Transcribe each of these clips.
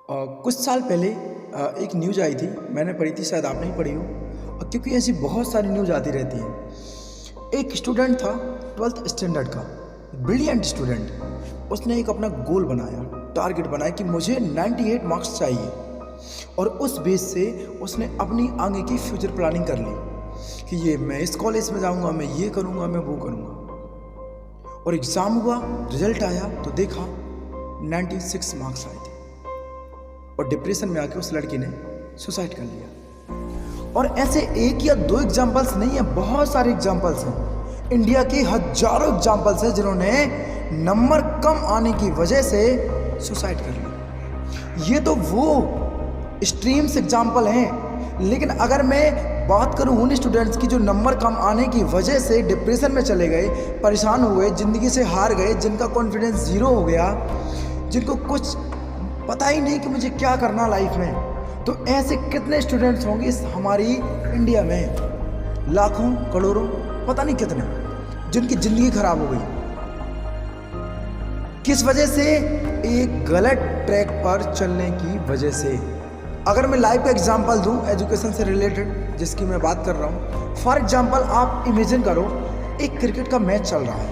कुछ साल पहले एक न्यूज़ आई थी, मैंने पढ़ी थी, शायद आपने ही पढ़ी हो। क्योंकि ऐसी बहुत सारी न्यूज़ आती रहती हैं। एक स्टूडेंट था 12th स्टैंडर्ड का, ब्रिलियंट स्टूडेंट। उसने एक अपना गोल बनाया, टारगेट बनाया कि मुझे 98 मार्क्स चाहिए, और उस बेस से उसने अपनी आगे की फ्यूचर प्लानिंग कर ली कि ये मैं इस कॉलेज में जाऊंगा, मैं ये करूंगा, मैं वो करूंगा। और एग्ज़ाम हुआ, रिजल्ट आया तो देखा 96 मार्क्स आए थे, और डिप्रेशन में आके उस लड़की ने सुसाइड कर लिया। और ऐसे एक या दो एग्जाम्पल्स नहीं है, बहुत सारे एग्जाम्पल्स हैं। इंडिया के हजारों एग्जाम्पल्स हैं जिन्होंने नंबर कम आने की वजह से सुसाइड कर लिया। ये तो वो स्ट्रीम्स एग्जाम्पल हैं, लेकिन अगर मैं बात करूं उन स्टूडेंट्स की जो नंबर कम आने की वजह से डिप्रेशन में चले गए, परेशान हुए, ज़िंदगी से हार गए, जिनका कॉन्फिडेंस ज़ीरो हो गया, जिनको कुछ पता ही नहीं कि मुझे क्या करना लाइफ में, तो ऐसे कितने स्टूडेंट्स होंगे इस हमारी इंडिया में? लाखों, करोड़ों, पता नहीं कितने, जिनकी ज़िंदगी खराब हो गई। किस वजह से? एक गलत ट्रैक पर चलने की वजह से। अगर मैं लाइफ का एग्जांपल दूं एजुकेशन से रिलेटेड, जिसकी मैं बात कर रहा हूं, फॉर एग्जांपल आप इमेजिन करो एक क्रिकेट का मैच चल रहा है,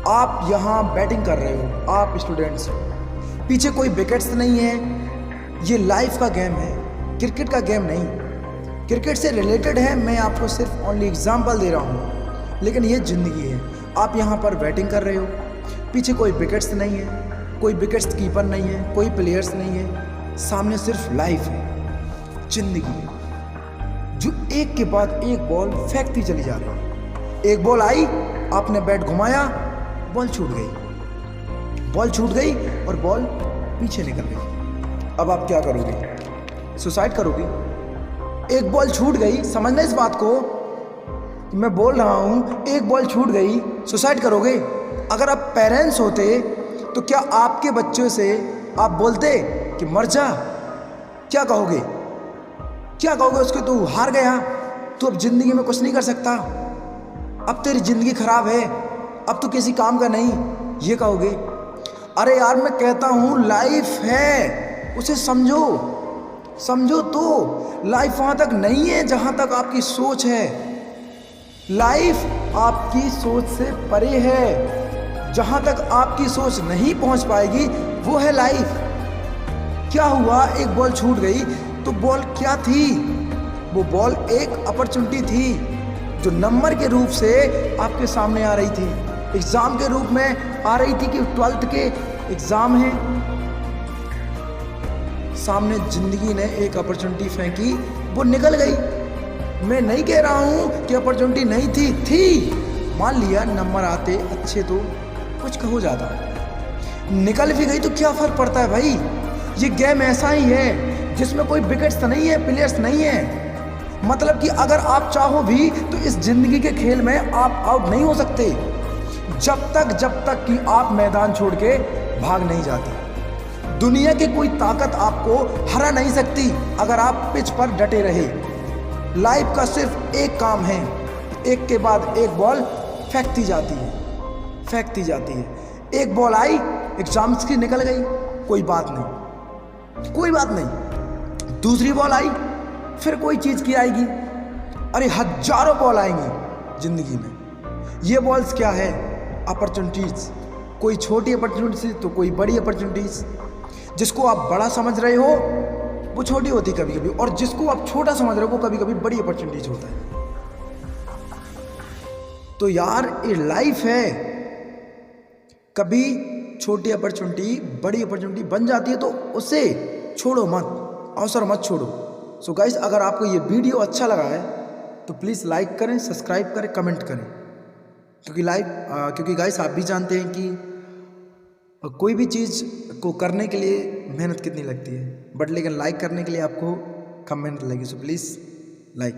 आप यहां बैटिंग कर रहे हो, आप स्टूडेंट्स, पीछे कोई विकेट्स नहीं है। ये लाइफ का गेम है, क्रिकेट का गेम नहीं। क्रिकेट से रिलेटेड है, मैं आपको सिर्फ ओनली एग्जांपल दे रहा हूँ, लेकिन ये ज़िंदगी है। आप यहाँ पर बैटिंग कर रहे हो, पीछे कोई विकेट्स नहीं है, कोई विकेट्स कीपर नहीं है, कोई प्लेयर्स नहीं है, सामने सिर्फ लाइफ है, ज़िंदगी है, जो एक के बाद एक बॉल फेंकती चली जा रही है। एक बॉल आई, आपने बैट घुमाया, बॉल छूट गई और बॉल पीछे निकल गई। अब आप क्या करोगे? सुसाइड करोगे? एक बॉल छूट गई, समझना इस बात को, मैं बोल रहा हूं, एक बॉल छूट गई, सुसाइड करोगे? अगर आप पेरेंट्स होते तो क्या आपके बच्चों से आप बोलते कि मर जा? क्या कहोगे? क्या कहोगे उसको? तू हार गया, तू अब जिंदगी में कुछ नहीं कर सकता, अब तेरी जिंदगी खराब है, अब तू किसी काम का नहीं, ये कहोगे? अरे यार, मैं कहता हूँ लाइफ है, उसे समझो तो लाइफ वहाँ तक नहीं है जहाँ तक आपकी सोच है। लाइफ आपकी सोच से परे है, जहाँ तक आपकी सोच नहीं पहुँच पाएगी वो है लाइफ। क्या हुआ? एक बॉल छूट गई, तो बॉल क्या थी? वो बॉल एक अपॉर्चुनिटी थी, जो नंबर के रूप से आपके सामने आ रही थी, एग्ज़ाम के रूप में आ रही थी कि 12th के एग्ज़ाम है सामने। ज़िंदगी ने एक अपॉर्चुनिटी फेंकी, वो निकल गई। मैं नहीं कह रहा हूँ कि अपॉर्चुनिटी नहीं थी, मान लिया नंबर आते अच्छे तो कुछ हो जाता, निकल भी गई तो क्या फ़र्क पड़ता है भाई? ये गेम ऐसा ही है जिसमें कोई विकेट्स नहीं है, प्लेयर्स नहीं है। मतलब कि अगर आप चाहो भी तो इस जिंदगी के खेल में आप आउट नहीं हो सकते, जब तक कि आप मैदान छोड़ के भाग नहीं जाते। दुनिया की कोई ताकत आपको हरा नहीं सकती अगर आप पिच पर डटे रहे। लाइफ का सिर्फ एक काम है, एक के बाद एक बॉल फेंकती जाती है। एक बॉल आई, एग्जाम्स की निकल गई, कोई बात नहीं। दूसरी बॉल आई, फिर कोई चीज़ की आएगी। अरे हजारों बॉल आएंगी जिंदगी में। ये बॉल्स क्या है? अपॉर्चुनिटीज़। कोई छोटी अपॉर्चुनिटीज तो कोई बड़ी अपॉर्चुनिटीज़। जिसको आप बड़ा समझ रहे हो वो छोटी होती कभी कभी, और जिसको आप छोटा समझ रहे हो वो कभी कभी बड़ी अपॉर्चुनिटीज होता है। तो यार, ये लाइफ है, कभी छोटी अपॉर्चुनिटी बड़ी अपॉर्चुनिटी बन जाती है, तो उसे छोड़ो मत, अवसर मत छोड़ो। सो गाइस, अगर आपको ये वीडियो अच्छा लगा है तो प्लीज़ लाइक करें, सब्सक्राइब करें, कमेंट करें, क्योंकि गाइस आप भी जानते हैं कि कोई भी चीज़ को करने के लिए मेहनत कितनी लगती है, लेकिन लाइक करने के लिए आपको कम मेहनत लगेगी। So please like.